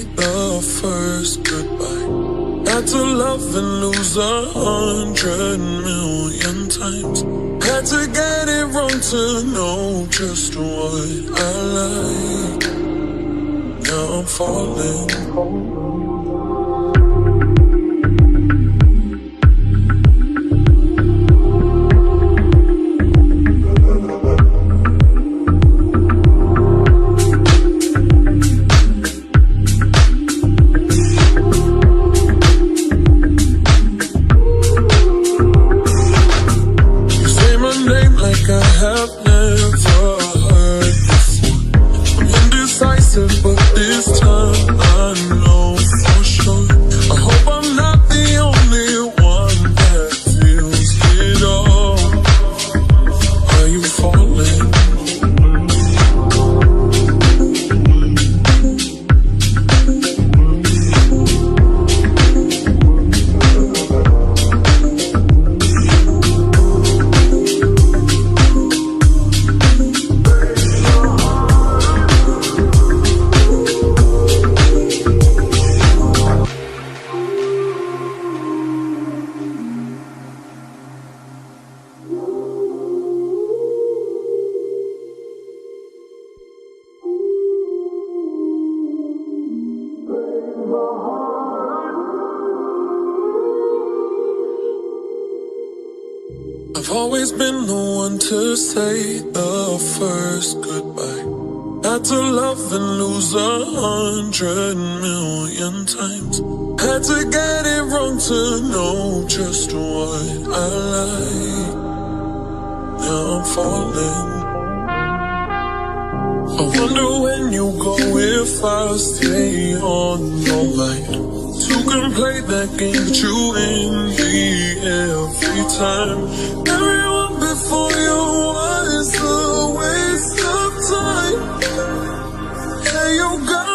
the first goodbye. Had to love and lose 100,000,000 times. Had to get it wrong to know just what I like. Now I'm falling. Like I have never heard before. I'm indecisive, but this time I know for sure. I hope I'm not the only one that feels it all. Are you falling? I've always been the one to say the first goodbye. Had to love and lose 100,000,000 times. Had to get it wrong to know just what I like. Now I'm falling. I wonder when you go if I'll stay on your mind. Two can play that game, but you in the every time. Everyone before you was a waste of time. Yeah, you got